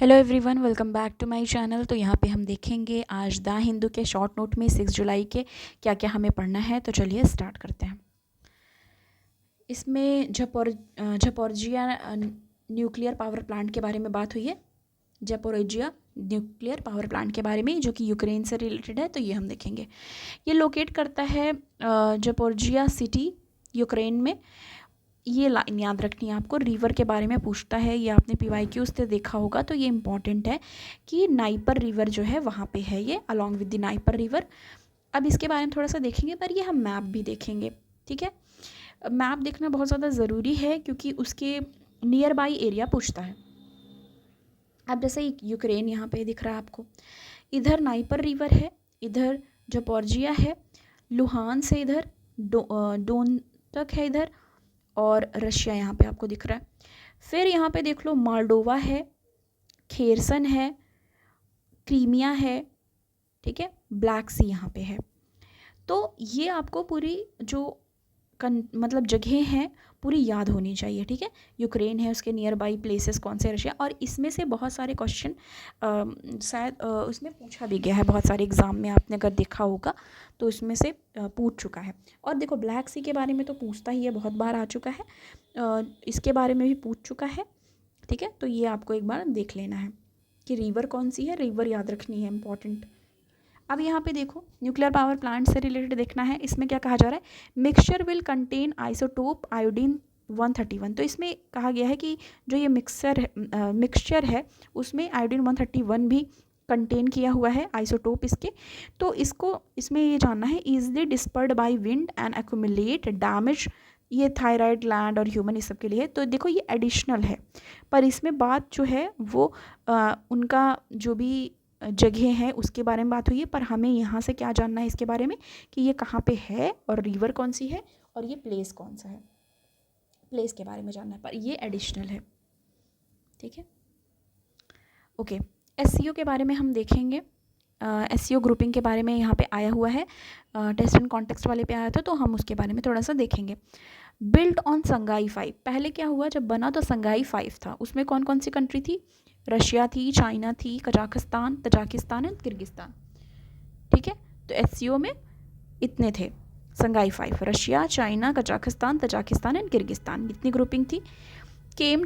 Hello everyone, welcome back to my channel. तो यहाँ पे हम देखेंगे आज द हिंदू के शॉर्ट नोट में 6 जुलाई के क्या क्या हमें पढ़ना है। तो चलिए स्टार्ट करते हैं। इसमें झपोरजिया न्यूक्लियर पावर प्लांट के बारे में बात हुई है। ज़पोरिजिया न्यूक्लियर पावर प्लांट के बारे में, जो कि यूक्रेन से रिलेटेड है। तो ये हम देखेंगे। ये लोकेट करता है ज़पोरिजिया सिटी, यूक्रेन में। ये लाइन याद रखनी है आपको। रिवर के बारे में पूछता है, ये आपने PYQ से देखा होगा, तो ये इंपॉर्टेंट है कि नाइपर रिवर जो है वहाँ पे है ये, along with the NIPER river. अब इसके बारे में थोड़ा सा देखेंगे, पर ये हम मैप भी देखेंगे। ठीक है, मैप देखना बहुत ज़्यादा ज़रूरी है क्योंकि उसके नियर बाई एरिया पूछता है। अब जैसे यूक्रेन यहाँ पे दिख रहा है आपको, इधर नाइपर रिवर है, इधर ज़पोरिजिया है, लुहान से इधर डोन तक है इधर, और रशिया यहाँ पे आपको दिख रहा है। फिर यहाँ पे देख लो, मोल्डोवा है, खेरसन है, क्रीमिया है, ठीक है, ब्लैक सी यहाँ पे है। तो ये आपको पूरी जो मतलब जगह हैं पूरी याद होनी चाहिए। ठीक है, यूक्रेन है, उसके नियर बाई प्लेसेस कौन से, रशिया। और इसमें से बहुत सारे क्वेश्चन शायद उसमें पूछा भी गया है, बहुत सारे एग्ज़ाम में आपने अगर देखा होगा तो उसमें से पूछ चुका है। और देखो, ब्लैक सी के बारे में तो पूछता ही है, बहुत बार आ चुका है। इसके बारे में भी पूछ चुका है। ठीक है, तो ये आपको एक बार देख लेना है कि रिवर कौन सी है, रिवर याद रखनी है, इंपॉर्टेंट। अब यहाँ पे देखो, न्यूक्लियर पावर प्लांट से रिलेटेड देखना है। इसमें क्या कहा जा रहा है, mixture will contain isotope iodine 131। तो इसमें कहा गया है कि जो ये मिक्सचर है उसमें आयोडीन 131 भी कंटेन किया हुआ है, आइसोटोप इसके। तो इसमें ये जानना है, easily dispersed by wind and accumulate damage. ये थायराइड, लैंड और ह्यूमन, इस सब के लिए। तो देखो, ये एडिशनल है, पर इसमें बात जो है वो उनका जो भी जगह है उसके बारे में बात हुई है। पर हमें यहाँ से क्या जानना है इसके बारे में, कि ये कहाँ पे है और रिवर कौन सी है और ये प्लेस कौन सा है, प्लेस के बारे में जानना है, पर ये एडिशनल है। ठीक है, ओके। SCO के बारे में हम देखेंगे। SCO ग्रुपिंग के बारे में यहाँ पे आया हुआ है, टेस्ट एंड कॉन्टेक्स्ट वाले पे आया था, तो हम उसके बारे में थोड़ा सा देखेंगे। बिल्ट ऑन संगाई 5, पहले क्या हुआ, जब बना तो संगाई 5 था। उसमें कौन कौन सी कंट्री थी, रशिया थी, चाइना थी, कजाकिस्तान, तजाकिस्तान एंड किर्गिस्तान। ठीक है, तो SCO में इतने थे, Sangai 5, Russia, China, Kazakhstan, Tajikistan and Kyrgyzstan, इतनी ग्रुपिंग थी। कम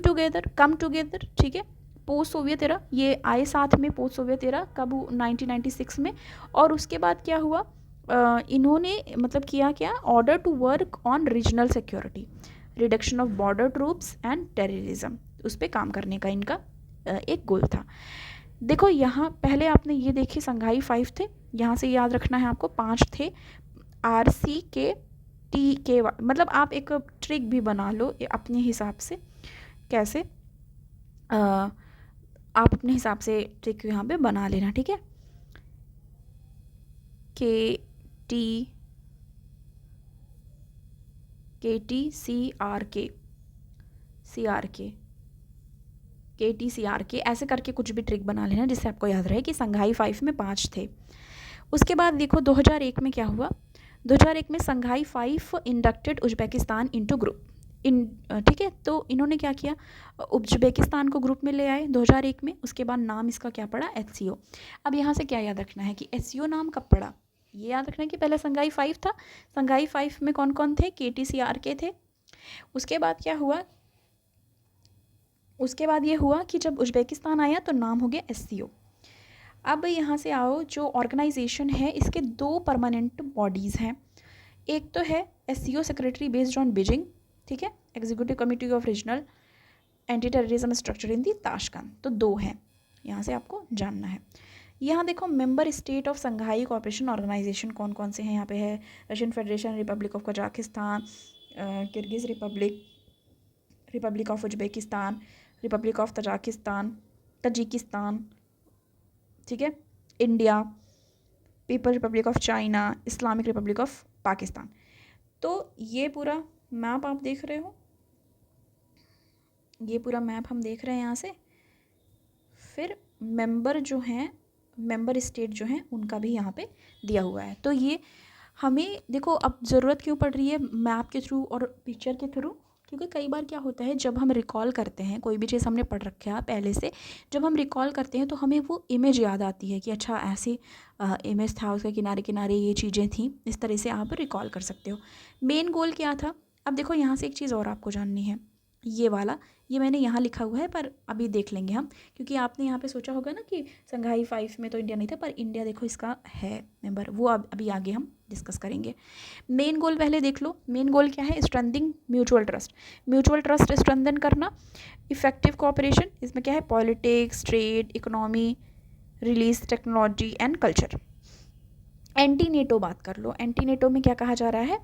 टुगेदर, ठीक है, पोस्ट सोवियत एरा, ये आए साथ में पोस्ट सोवियत एरा कब, 1996 में। और उसके बाद क्या हुआ, इन्होंने मतलब किया क्या, order to work on regional security, reduction of border troops and terrorism, उस पर काम करने का इनका एक गोल था। देखो, यहाँ पहले आपने ये देखी, संघाई 5 थे, यहाँ से याद रखना है आपको 5 थे, RCK मतलब आप एक ट्रिक भी बना लो अपने हिसाब से, कैसे आप अपने हिसाब से ट्रिक यहाँ पे बना लेना। ठीक है, KT ऐसे करके कुछ भी ट्रिक बना लेना जिससे आपको याद रहे कि संघाई 5 में 5 थे। उसके बाद देखो 2001 में क्या हुआ, 2001 में संघाई 5 इंडक्टेड उज्बेकिस्तान इनटू ग्रुप ठीक है, तो इन्होंने क्या किया, उज्बेकिस्तान को ग्रुप में ले आए 2001 में। उसके बाद नाम इसका क्या पड़ा, SCO। अब यहाँ से क्या याद रखना है कि SCO नाम कब पड़ा, ये याद रखना है कि पहले संघाई 5 था। संघाई 5 में कौन कौन थे, KTCRK थे। उसके बाद क्या हुआ, उसके बाद ये हुआ कि जब उज्बेकिस्तान आया तो नाम हो गया SCO। अब यहाँ से आओ, जो ऑर्गेनाइजेशन है इसके 2 परमानेंट बॉडीज़ हैं। एक तो है SCO secretary based on Beijing, ठीक है, executive committee of regional anti terrorism structure in the Tashkent, तो 2 हैं, यहाँ से आपको जानना है। यहाँ देखो, member state of Shanghai Cooperation Organisation कौन कौन से हैं, यहाँ पे है Russian Federation, Republic of Kazakhstan, Kyrgyz Republic, Republic of Uzbekistan, Republic of Tajikistan, ठीक है, India, People Republic of China, Islamic Republic of Pakistan. तो ये पूरा मैप आप देख रहे हो, ये पूरा मैप हम देख रहे हैं यहाँ से। फिर मेंबर जो हैं, मेंबर स्टेट जो हैं, उनका भी यहाँ पे दिया हुआ है। तो ये हमें देखो, अब ज़रूरत क्यों पड़ रही है मैप के थ्रू और पिक्चर के थ्रू, क्योंकि कई बार क्या होता है, जब हम रिकॉल करते हैं कोई भी चीज़ हमने पढ़ रखा है पहले से, जब हम रिकॉल करते हैं तो हमें वो इमेज याद आती है कि अच्छा ऐसी इमेज था, उसके किनारे किनारे ये चीज़ें थी। इस तरह से आप रिकॉल कर सकते हो। मेन गोल क्या था, अब देखो यहाँ से एक चीज़ और आपको जाननी है, ये वाला, ये मैंने यहाँ लिखा हुआ है पर अभी देख लेंगे हम, क्योंकि आपने यहाँ पे सोचा होगा ना कि संघाई 5 में तो इंडिया नहीं था, पर इंडिया देखो इसका है मेंबर, वो अभी आगे हम डिस्कस करेंगे। मेन गोल पहले देख लो। मेन गोल क्या है, strengthening mutual trust. Mutual trust strengthen करना। इफेक्टिव कोऑपरेशन, इसमें क्या है, politics, trade, economy, release, technology and culture. Anti NATO बात कर लो। एंटी नेटो में क्या कहा जा रहा है,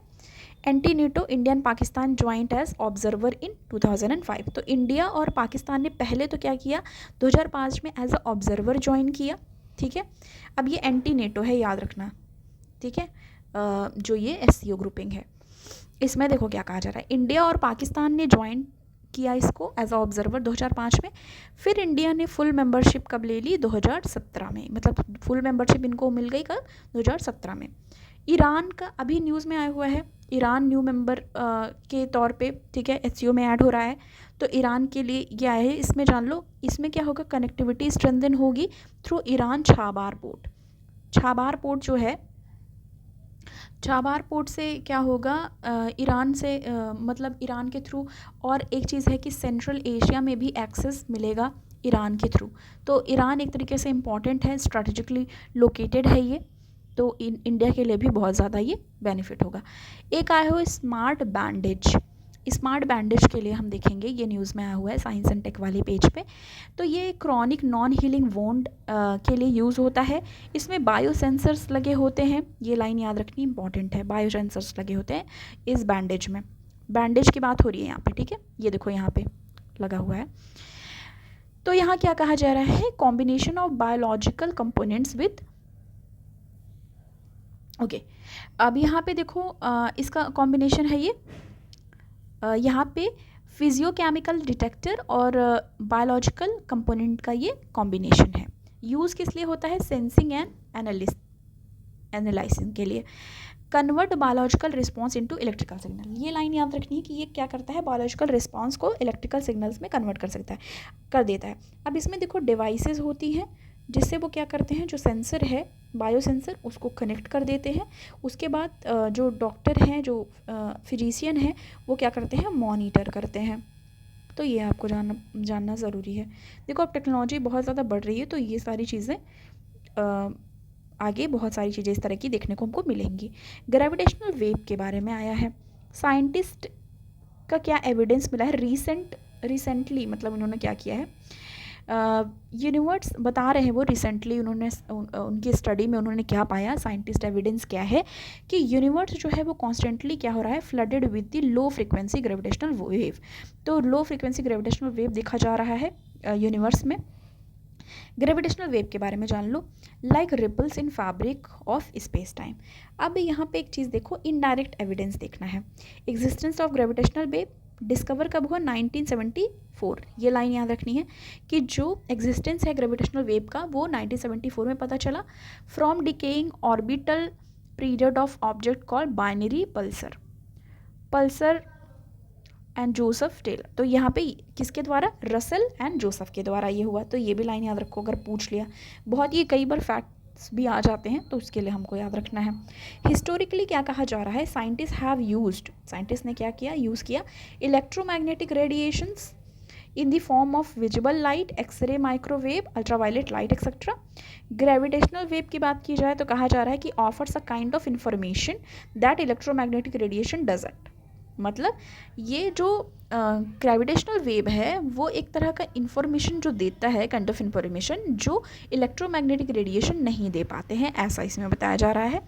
anti NATO India and Pakistan joint as observer in 2005। तो इंडिया और पाकिस्तान ने पहले तो क्या किया, 2005 में एज अ ऑब्जर्वर ज्वाइन किया, ठीक है। अब ये एंटी नेटो है, याद रखना, ठीक है। जो ये SCO ग्रुपिंग है, इसमें देखो क्या कहा जा रहा है, इंडिया और पाकिस्तान ने ज्वाइन किया इसको एज अ ऑब्जर्वर 2005 में। फिर इंडिया ने फुल मेंबरशिप कब ले ली, 2017 में, मतलब फुल मेंबरशिप इनको मिल गई कब, 2017 में। ईरान का अभी न्यूज़ में आया हुआ है, ईरान न्यू मेंबर के तौर पे, ठीक है, SCO में ऐड हो रहा है। तो ईरान के लिए क्या है, इसमें जान लो, इसमें क्या होगा, कनेक्टिविटी स्ट्रेंथन होगी through Iran Chabahar port. Chabahar port जो है, छाबार पोर्ट से क्या होगा, ईरान से मतलब ईरान के थ्रू। और एक चीज़ है कि सेंट्रल एशिया में भी एक्सेस मिलेगा ईरान के थ्रू। तो ईरान एक तरीके से इम्पॉर्टेंट है, स्ट्रेटेजिकली लोकेटेड है ये, तो इंडिया के लिए भी बहुत ज़्यादा ये बेनिफिट होगा। एक आया हुआ स्मार्ट बैंडेज। स्मार्ट बैंडेज के लिए हम देखेंगे, ये न्यूज़ में आया हुआ है साइंस एंड टेक वाले पेज पे। तो ये क्रॉनिक नॉन हीलिंग वोंड के लिए यूज़ होता है। इसमें बायो सेंसर्स लगे होते हैं, ये लाइन याद रखनी इंपॉर्टेंट है, बायो सेंसर्स लगे होते हैं इस बैंडेज में। बैंडेज की बात हो रही है यहाँ पे, ठीक है, ये देखो यहाँ पे लगा हुआ है। तो यहाँ क्या कहा जा रहा है, combination of biological components with, okay. अब यहाँ पे देखो इसका कॉम्बिनेशन है ये, यहाँ पे फिजियोकेमिकल डिटेक्टर और बायोलॉजिकल कंपोनेंट का ये कॉम्बिनेशन है। यूज़ किस लिए होता है, सेंसिंग एंड एनालिसिस के लिए। Convert biological response into electrical signal, ये लाइन याद रखनी है कि ये क्या करता है, बायोलॉजिकल रिस्पॉन्स को इलेक्ट्रिकल सिग्नल्स में कन्वर्ट कर देता है। अब इसमें देखो डिवाइसेस होती हैं जिससे वो क्या करते हैं, जो सेंसर है बायो सेंसर, उसको कनेक्ट कर देते हैं। उसके बाद जो डॉक्टर हैं, जो फिजिशियन हैं, वो क्या करते हैं, मॉनिटर करते हैं। तो ये आपको जानना ज़रूरी है। देखो अब टेक्नोलॉजी बहुत ज़्यादा बढ़ रही है, तो ये सारी चीज़ें आगे बहुत सारी चीज़ें इस तरह की देखने को हमको मिलेंगी। ग्रेविटेशनल वेव के बारे में आया है, साइंटिस्ट का क्या एविडेंस मिला है, रिसेंटली मतलब उन्होंने क्या किया है, यूनिवर्स बता रहे हैं वो, रिसेंटली उन्होंने उनकी स्टडी में उन्होंने क्या पाया, साइंटिस्ट एविडेंस क्या है कि यूनिवर्स जो है वो कॉन्स्टेंटली क्या हो रहा है, flooded with the low frequency gravitational wave. तो लो फ्रिक्वेंसी ग्रेविटेशनल वेव देखा जा रहा है यूनिवर्स में। ग्रेविटेशनल वेव के बारे में जान लो, like ripples in fabric of space time. अब यहाँ पे एक चीज़ देखो, इनडायरेक्ट एविडेंस देखना है। Existence of gravitational wave discover कब हुआ, 1974। ये लाइन याद रखनी है कि जो एग्जिस्टेंस है ग्रेविटेशनल वेव का वो 1974 में पता चला, from decaying orbital period of object called binary pulsar and Joseph Taylor. तो यहाँ पे किसके द्वारा, रसल एंड जोसेफ के द्वारा ये हुआ। तो ये भी लाइन याद रखो, अगर पूछ लिया, बहुत ये कई बार फैक्ट्स भी आ जाते हैं, तो उसके लिए हमको याद रखना है। हिस्टोरिकली क्या कहा जा रहा है, साइंटिस्ट ने क्या किया, यूज़ किया electromagnetic radiations in the form of visible light, x ray, microwave, ultraviolet light etcetera. Gravitational wave की बात की जाए तो कहा जा रहा है कि offers a kind of information that electromagnetic radiation doesn't. मतलब ये जो ग्रेविटेशनल वेव है वो एक तरह का इंफॉर्मेशन जो देता है, काइंड ऑफ इंफॉर्मेशन जो इलेक्ट्रोमैग्नेटिक रेडिएशन नहीं दे पाते हैं, ऐसा इसमें बताया जा रहा है।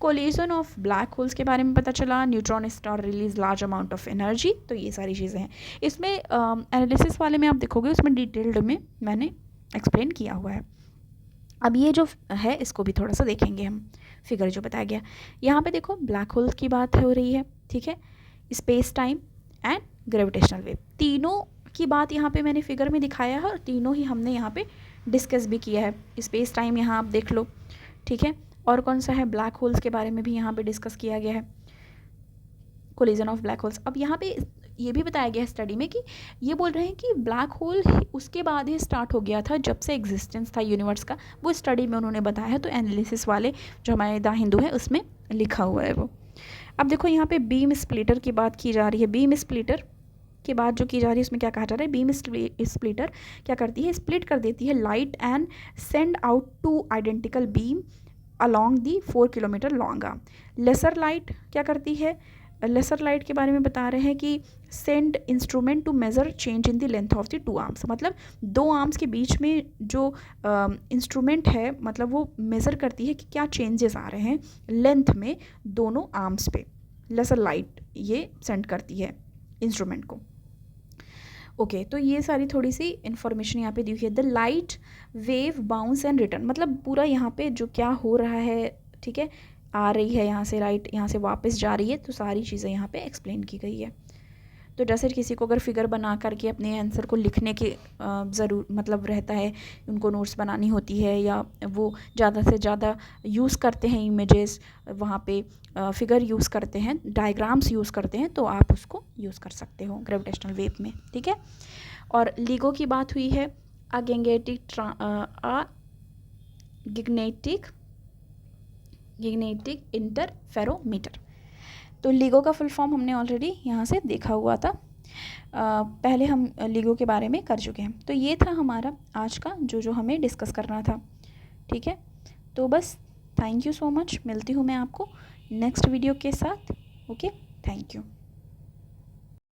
कोलिजन ऑफ ब्लैक होल्स के बारे में पता चला, neutron star release large amount of energy. तो ये सारी चीज़ें हैं इसमें। एनालिसिस वाले में आप देखोगे उसमें डिटेल्ड में मैंने एक्सप्लेन किया हुआ है। अब ये जो है इसको भी थोड़ा सा देखेंगे हम, फिगर जो बताया गया यहाँ पे देखो, ब्लैक होल की बात हो रही है, ठीक है, space time and gravitational wave, तीनों की बात यहाँ पे मैंने फिगर में दिखाया है और तीनों ही हमने यहाँ पे डिस्कस भी किया है। स्पेस टाइम यहाँ आप देख लो, ठीक है, और कौन सा है, ब्लैक होल्स के बारे में भी यहाँ पे डिस्कस किया गया है, कोलिजन ऑफ ब्लैक होल्स। अब यहाँ पे ये भी बताया गया है स्टडी में कि ये बोल रहे हैं कि ब्लैक होल उसके बाद ही स्टार्ट हो गया था जब से एग्जिस्टेंस था यूनिवर्स का, वो स्टडी में उन्होंने बताया है। तो एनालिसिस वाले जो हमारे द हिंदू है उसमें लिखा हुआ है वो। अब देखो यहाँ पे बीम स्प्लिटर की बात की जा रही है। बीम स्प्लिटर की बात जो की जा रही है उसमें क्या कहा जा रहा है, बीम स्प्लिटर क्या करती है, स्प्लिट कर देती है light and send out 2 identical beam along the 4 kilometre long arm. Laser light क्या करती है, लेसर लाइट के बारे में बता रहे हैं कि send instrument to measure change in the length of the 2 arms, मतलब 2 आर्म्स के बीच में जो इंस्ट्रूमेंट है मतलब वो मेज़र करती है कि क्या चेंजेस आ रहे हैं लेंथ में दोनों आर्म्स पे। लेसर लाइट ये सेंड करती है इंस्ट्रूमेंट को। ओके तो ये सारी थोड़ी सी इन्फॉर्मेशन यहाँ पे दी हुई है। The light wave bounce and return, मतलब पूरा यहाँ पे जो क्या हो रहा है, ठीक है, आ रही है यहाँ से लाइट, यहाँ से वापस जा रही है, तो सारी चीज़ें यहाँ पे एक्सप्लेन की गई है। तो जैसे किसी को अगर फिगर बना करके अपने आंसर को लिखने के ज़रूर मतलब रहता है, उनको नोट्स बनानी होती है या वो ज़्यादा से ज़्यादा यूज़ करते हैं इमेजेस, वहाँ पे फिगर यूज़ करते हैं, डायग्राम्स यूज़ करते हैं, तो आप उसको यूज़ कर सकते हो ग्रेविटेशनल वेव में, ठीक है। और LIGO की बात हुई है, गिग्नेटिक इंटरफेरोमीटर। तो LIGO का फुल फॉर्म हमने ऑलरेडी यहाँ से देखा हुआ था, पहले हम LIGO के बारे में कर चुके हैं। तो ये था हमारा आज का जो हमें डिस्कस करना था, ठीक है। तो बस थैंक यू सो मच, मिलती हूँ मैं आपको नेक्स्ट वीडियो के साथ। Okay, thank you.